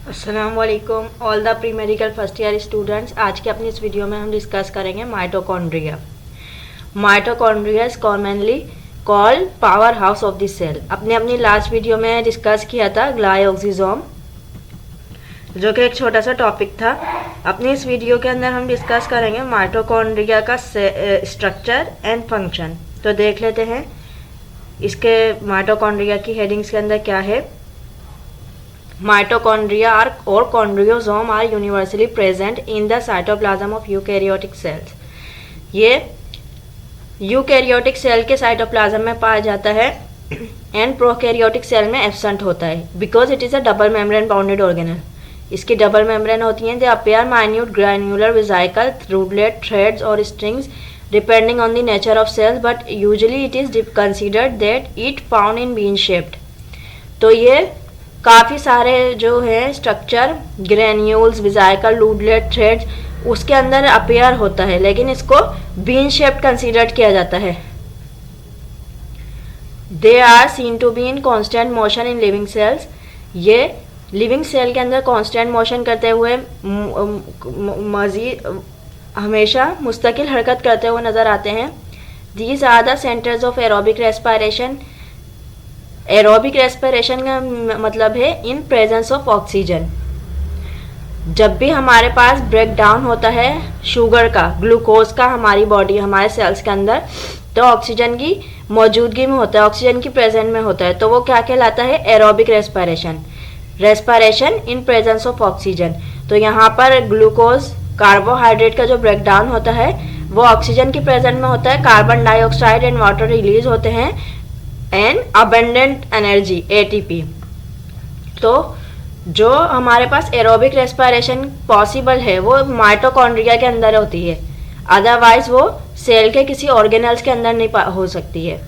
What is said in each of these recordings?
अस्सलामुअलैकुम all the pre medical first year students. आज के अपनी इस वीडियो में हम डिस्कस करेंगे mitochondria. Mitochondria is commonly called power house of the cell. अपनी लास्ट वीडियो में डिस्कस किया था ग्लाइकोसोम, जो कि एक छोटा सा टॉपिक था। अपनी इस वीडियो के अंदर हम डिस्कस करेंगे माइटोकॉन्ड्रिया का स्ट्रक्चर एंड फंक्शन। तो देख लेते हैं इसके माइटोकॉन्ड्रिया की हेडिंग्स के अंदर क्या है। Mitochondria or chondriosome are universally present in the cytoplasm of eukaryotic cells। ये यूकैरियोटिक सेल के साइटोप्लाज्म में पाया जाता है एंड प्रोकैरियोटिक सेल में एब्सेंट होता है because it is a double membrane bounded organelle. इसकी डबल मेम्ब्रेन होती हैं। They appear minute granular vesicle rootlet threads और strings depending on the nature of cells, but usually it is considered that it found in bean shaped. तो ये काफ़ी सारे जो है structure granules vesicle rootlet threads उसके अंदर अपीयर होता है, लेकिन इसको बीन शेप्ड कंसीडर्ड किया जाता है। They are seen to be in constant motion in living cells. ये लिविंग सेल के अंदर कॉन्स्टेंट मोशन करते हुए मजीद हमेशा मुस्तकिल हरकत करते हुए नज़र आते हैं। These are the centres of aerobic respiration. Aerobic respiration का मतलब है इन प्रेजेंस ऑफ ऑक्सीजन। जब भी हमारे पास ब्रेक डाउन होता है शुगर का, ग्लूकोज का हमारी बॉडी हमारे सेल्स के अंदर, तो ऑक्सीजन की मौजूदगी में होता है, ऑक्सीजन की प्रेजेंट में होता है, तो वो क्या कहलाता है? Aerobic respiration. Respiration in presence of oxygen. तो यहाँ पर ग्लूकोज कार्बोहाइड्रेट का जो ब्रेक डाउन होता है वो ऑक्सीजन की प्रेजेंट में होता है। Carbon dioxide and water release होते हैं एंड अबेंडेंट एनर्जी एटीपी। तो जो हमारे पास एरोबिक रेस्पिरेशन पॉसिबल है वो माइटोकॉन्ड्रिया के अंदर होती है, अदरवाइज वो सेल के किसी ऑर्गेनल्स के अंदर नहीं हो सकती है।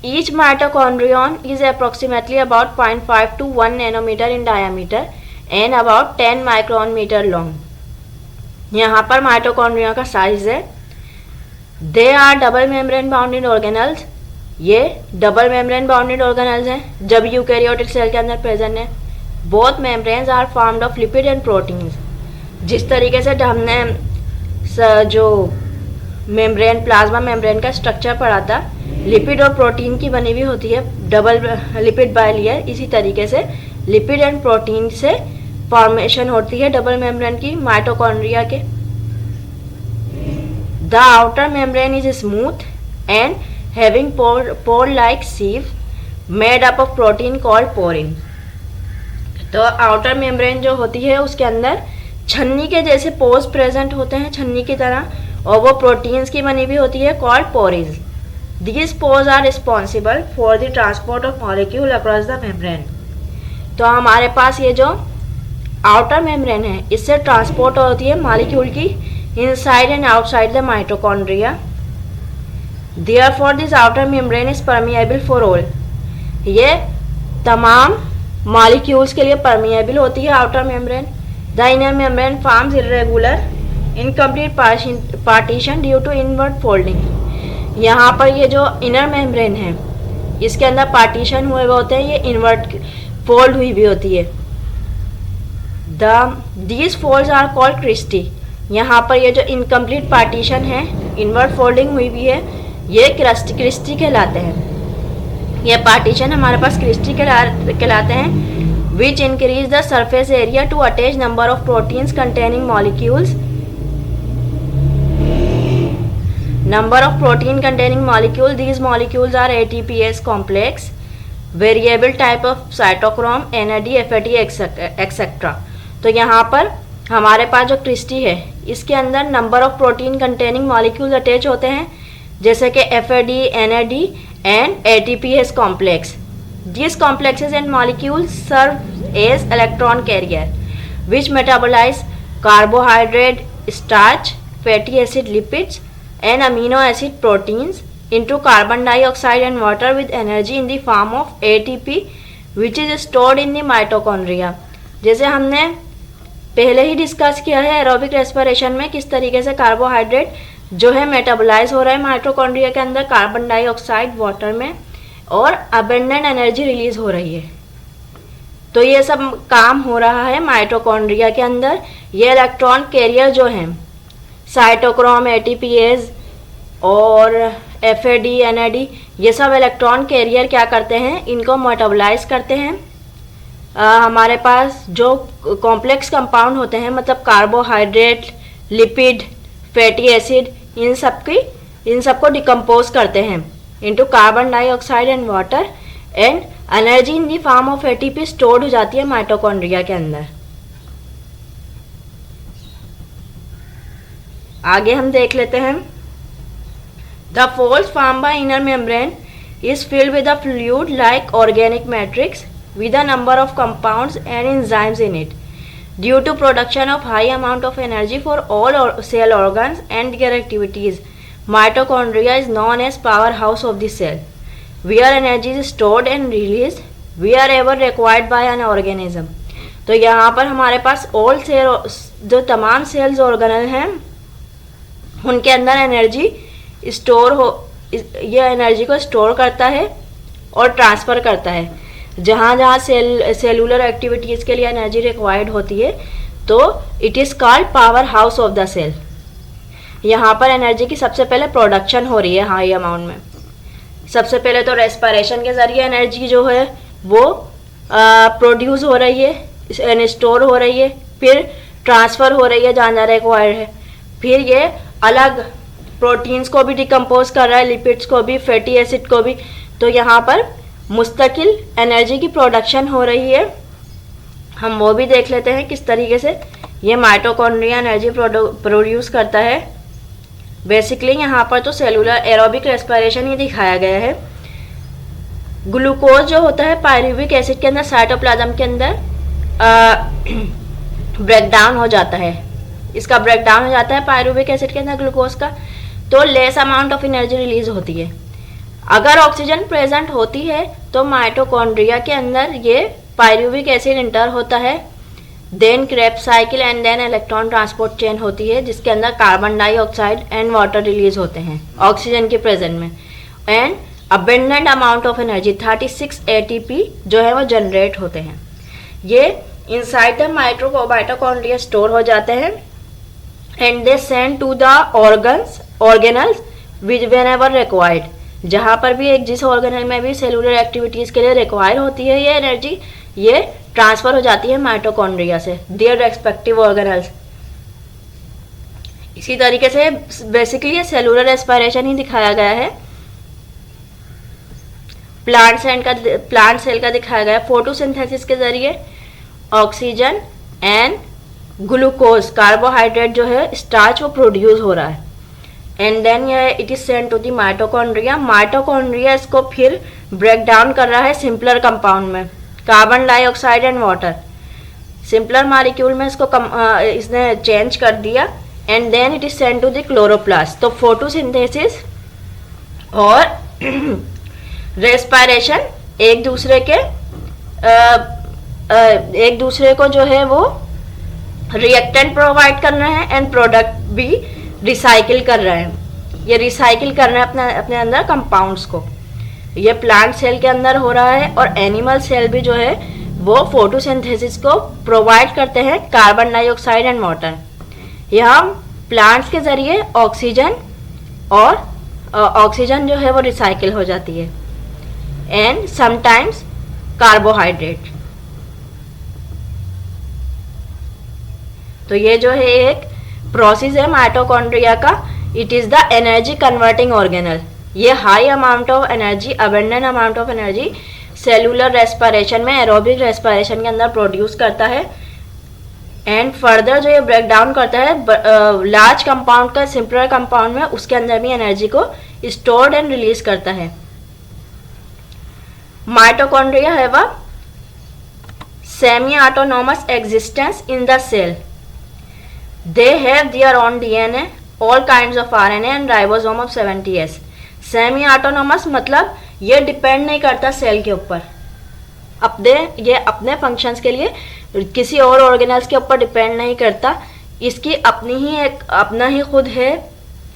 Each mitochondrion is approximately about 0.5 to 1 nanometre in diameter and about 10 micron metre long. यहाँ पर माइटोकॉन्ड्रिया का साइज है। They are double membrane bounded organelles. ये डबल मेम्ब्रेन बाउंडेड ऑर्गेनल्स हैं जब यूकैरियोटिक सेल के अंदर प्रेजेंट है। Both membranes are formed of lipid and proteins. जिस तरीके से हमने जो मेम्ब्रेन प्लाज्मा मेम्ब्रेन का स्ट्रक्चर पढ़ा था, लिपिड और प्रोटीन की बनी हुई होती है डबल लिपिड बाइलेयर, इसी तरीके से लिपिड एंड प्रोटीन से फॉर्मेशन होती है डबल मेम्ब्रेन की माइटोकॉन्ड्रिया के। The outer membrane is smooth and having pore-like sieve made up of protein called porin। तो आउटर मेम्ब्रेन जो होती है उसके अंदर छन्नी के जैसे पोर्स प्रेजेंट होते हैं, छन्नी की तरह, और वो प्रोटीन्स की बनी हुई होती है called porins. These pores are responsible for the transport of molecule across the membrane. तो हमारे पास ये जो आउटर मेम्ब्रेन है इससे ट्रांसपोर्ट होती है मॉलिक्यूल की inside and outside the mitochondria. Therefore, this outer membrane is permeable for all। ये तमाम मॉलिक्यूल्स के लिए परमिएबल होती है outer membrane. The inner membrane forms irregular incomplete partition due to invert folding. यहाँ पर ये जो इनर मेम्ब्रेन है इसके अंदर पार्टीशन हुए हुए होते हैं, ये इनवर्ट फोल्ड हुई भी होती है। These folds are called cristae. यहाँ पर ये जो इनकम्प्लीट पार्टीशन है, इनवर्ट फोल्डिंग हुई भी है, ये क्रिस्टी कहलाते हैं। ये पार्टीशन हमारे पास क्रिस्टी कहलाते हैं। Which increase the surface area to attach number of proteins containing molecules. Number of protein containing molecule, these molecules are ATPase complex, variable type of cytochrome, NAD, FAD etcetera. तो यहाँ पर हमारे पास जो Christie है इसके अंदर number of protein containing molecules attach होते हैं, जैसे कि FAD, NAD and ATPase complex. These complexes and molecules serve as electron carrier which metabolize carbohydrate, starch, fatty acid, lipids and amino acid proteins into carbon dioxide and water with energy in the form of ATP which is stored in the mitochondria। जैसे हमने पहले ही discuss किया है aerobic respiration में किस तरीके से carbohydrate जो है मेटाबोलाइज हो रहा है माइटोकॉन्ड्रिया के अंदर कार्बन डाइऑक्साइड वाटर में, और अबेंडेंट एनर्जी रिलीज हो रही है। तो ये सब काम हो रहा है माइटोकॉन्ड्रिया के अंदर। ये इलेक्ट्रॉन कैरियर जो हैं साइटोक्रोम, एटीपीएज और एफएडी, एनएडी, ये सब इलेक्ट्रॉन कैरियर क्या करते हैं, इनको मेटाबोलाइज करते हैं। हमारे पास जो कॉम्प्लेक्स कंपाउंड होते हैं, मतलब कार्बोहाइड्रेट, लिपिड, फैटी एसिड, इन सबको डिकम्पोज करते हैं into carbon dioxide and water, and energy in the form of ATP stored हो जाती है माइटोकॉन्ड्रिया के अंदर। आगे हम देख लेते हैं। The folds formed by inner membrane is filled with a fluid like organic matrix with a number of compounds and enzymes in it. Due to production of high amount of energy for all cell organs and their activities, mitochondria is known as powerhouse of the cell, where energy is stored and released wherever required by an organism. तो यहाँ पर हमारे पास all cell, जो तमाम sales organelle हैं, उनके अंदर energy store हो, ये एनर्जी को स्टोर करता है और ट्रांसफ़र करता है। जहाँ जहाँ सेलुलर एक्टिविटीज़ के लिए एनर्जी रिक्वायर्ड होती है, तो it is called power house of the cell. यहाँ पर एनर्जी की सबसे पहले प्रोडक्शन हो रही है हाई अमाउंट में। सबसे पहले तो रेस्पिरेशन के ज़रिए एनर्जी जो है वो प्रोड्यूस हो रही है, स्टोर हो रही है, फिर ट्रांसफ़र हो रही है जहाँ जहाँ रिक्वायर्ड है, फिर ये अलग प्रोटीन्स को भी डिकम्पोज कर रहा है, लिपिड्स को भी, फैटी एसिड को भी। तो यहाँ पर मुस्तकिल एनर्जी की प्रोडक्शन हो रही है। हम वो भी देख लेते हैं किस तरीके से ये माइटोकॉन्ड्रिया एनर्जी प्रोड्यूस करता है। बेसिकली यहाँ पर तो सेलुलर एरोबिक रेस्पिरेशन ही दिखाया गया है। ग्लूकोज जो होता है पायरुविक एसिड के अंदर, साइटोप्लाज्म के अंदर ब्रेकडाउन हो जाता है। इसका ब्रेकडाउन हो जाता है पायरुविक एसिड के अंदर ग्लूकोज का, तो less amount of energy release होती है। अगर ऑक्सीजन प्रेजेंट होती है तो माइटोकॉन्ड्रिया के अंदर ये पायरुविक एसिड इंटर होता है, then Krebs cycle and then electron transport chain होती है, जिसके अंदर carbon dioxide and water release होते हैं ऑक्सीजन के प्रेजेंट में, and abundant amount of energy 36 ATP जो है वो जनरेट होते हैं। ये इनसाइड द माइटोकॉन्ड्रिया स्टोर हो जाते हैं and they send to the organelles which whenever required. जहाँ पर भी एक जिस ऑर्गेनल में भी सेलुलर एक्टिविटीज़ के लिए रिक्वायर होती है ये एनर्जी, ये ट्रांसफ़र हो जाती है माइटोकॉन्ड्रिया से देयर रेस्पेक्टिव ऑर्गेनल्स। इसी तरीके से बेसिकली ये सेलुलर रेस्पिरेशन ही दिखाया गया है। प्लांट सेल का दिखाया गया है फोटोसिंथेसिस के जरिए ऑक्सीजन एंड ग्लूकोज, कार्बोहाइड्रेट जो है स्टार्च, वो प्रोड्यूस हो रहा है, एंड देन ये it is sent to the mitochondria. Mitochondria इसको फिर ब्रेक डाउन कर रहा है सिंपलर कंपाउंड में, carbon dioxide and water. Simpler molecule में इसको इसने चेंज कर दिया, and then it is sent to the chloroplast. तो फोटोसिंथेसिस और रेस्पिरेशन एक दूसरे को जो है वो रिएक्टेंट प्रोवाइड कर रहे हैं एंड प्रोडक्ट भी रिसाइकिल कर रहे हैं। ये रिसाइकिल कर रहे हैं अपने अंदर कंपाउंड्स को। ये प्लांट सेल के अंदर हो रहा है, और एनिमल सेल भी जो है वो फोटोसिंथेसिस को प्रोवाइड करते हैं कार्बन डाइऑक्साइड एंड वाटर। यहाँ प्लांट्स के ज़रिए ऑक्सीजन जो है वो रिसाइकिल हो जाती है, एंड समटाइम्स कार्बोहाइड्रेट। तो ये जो है एक प्रोसेस है माइटोकॉन्ड्रिया का। It is the energy converting organelle. ये high amount of energy, abundant amount of energy cellular respiration में, एरोबिक रेस्पिरेशन के अंदर प्रोड्यूस करता है, एंड फर्दर जो ये ब्रेक डाउन करता है लार्ज कंपाउंड का सिंपलर कंपाउंड में, उसके अंदर भी एनर्जी को स्टोर्ड एंड रिलीज करता है। Mitochondria have a semi autonomous existence in the cell. They have their own DNA, all kinds of RNA and ribosome of 70S. Semi autonomous मतलब ये डिपेंड नहीं करता सेल के ऊपर, ये अपने फंक्शंस के लिए किसी और ऑर्गेनल्स के ऊपर डिपेंड नहीं करता। इसकी अपना ही खुद है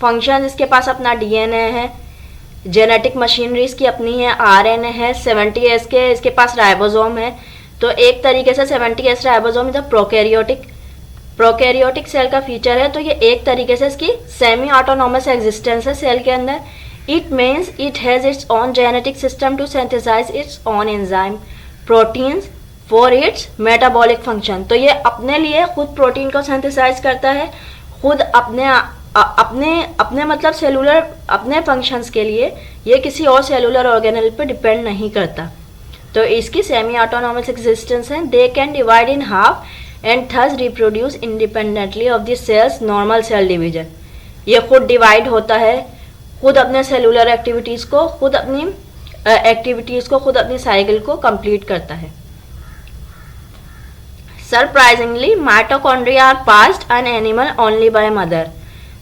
फंक्शन। इसके पास अपना DNA है, जेनेटिक मशीनरी इसकी अपनी है, RNA है, 70S के इसके पास राइबोसोम है, तो एक तरीके से 70s ribosome is prokaryotic cell का फीचर है। तो ये एक तरीके से इसकी सेमी ऑटोनॉमस एग्जिस्टेंस है सेल के अंदर। It means it has its own genetic system to synthesise its own enzyme proteins for its metabolic function. तो ये अपने लिए खुद प्रोटीन को सिंथेसाइज करता है, खुद अपने मतलब सेलुलर अपने फंक्शंस के लिए, ये किसी और सेलुलर ऑर्गेनल पे डिपेंड नहीं करता। तो इसकी सेमी ऑटोनॉमस एग्जिस्टेंस है। They can divide in half and thus reproduce independently of the cell's normal cell division. ये खुद डिवाइड होता है, खुद अपने सेलुलर एक्टिविटीज़ को खुद अपनी साइकिल को कंप्लीट करता है। Surprisingly mitochondria are passed in animal only by mother.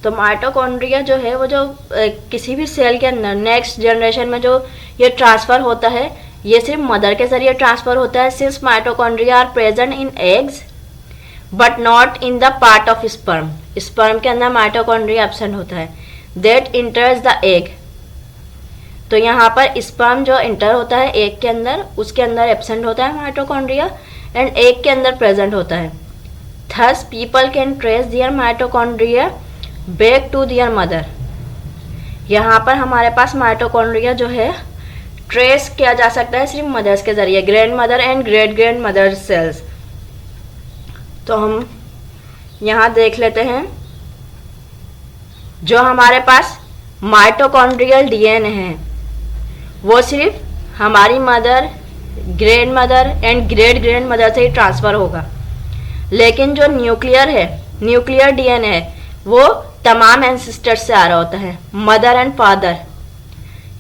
तो माइटोकॉन्ड्रिया जो है वो जो किसी भी सेल के अंदर नेक्स्ट जनरेशन में जो ये ट्रांसफ़र होता है, ये सिर्फ मदर के जरिए ट्रांसफ़र होता है। Since mitochondria are present in eggs but not in the part of sperm. Sperm के अंदर माइटोकॉन्ड्रिया एब्सेंट होता है। That enters the egg. तो यहाँ पर स्पर्म जो इंटर होता है एग के अंदर, उसके अंदर एब्सेंट होता है माइटोकॉन्ड्रिया एंड एग के अंदर प्रेजेंट होता है। Thus people can trace their mitochondria back to their mother. यहाँ पर हमारे पास माइटोकॉन्ड्रिया जो है ट्रेस किया जा सकता है सिर्फ मदर्स के जरिए, grand mother and great grand mother cells. तो हम यहाँ देख लेते हैं, जो हमारे पास माइटोकॉन्ड्रियल डीएनए है वो सिर्फ हमारी mother, grand mother and great grand mother से ही ट्रांसफ़र होगा। लेकिन जो न्यूक्लियर डीएनए है वो तमाम एंसेस्टर्स से आ रहा होता है, मदर एंड फादर।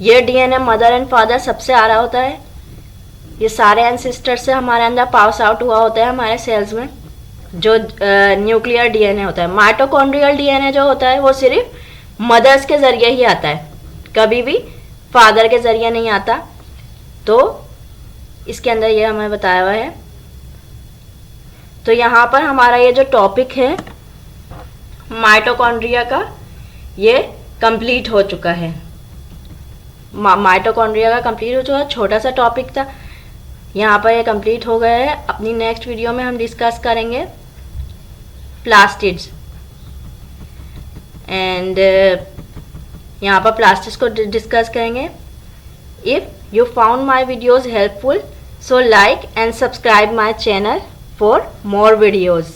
ये डीएनए मदर एंड फादर सबसे आ रहा होता है। ये सारे एंसेस्टर्स से हमारे अंदर पास आउट हुआ होता है हमारे सेल्स में, जो न्यूक्लियर डीएनए होता है। माइटोकॉन्ड्रियल डीएनए जो होता है वो सिर्फ मदर्स के ज़रिए ही आता है, कभी भी फादर के ज़रिए नहीं आता। तो इसके अंदर ये हमें बताया हुआ है। तो यहाँ पर हमारा ये जो टॉपिक है माइटोकॉन्ड्रिया का, ये कंप्लीट हो चुका है। माइटोकॉन्ड्रिया का कंप्लीट हो चुका है, छोटा सा टॉपिक था, यहाँ पर ये कंप्लीट हो गया है। अपनी नेक्स्ट वीडियो में हम डिस्कस करेंगे प्लास्टिड्स एंड यहाँ पर प्लास्टिड्स को डिस्कस करेंगे। If you found my videos helpful, so like and subscribe my channel for more videos.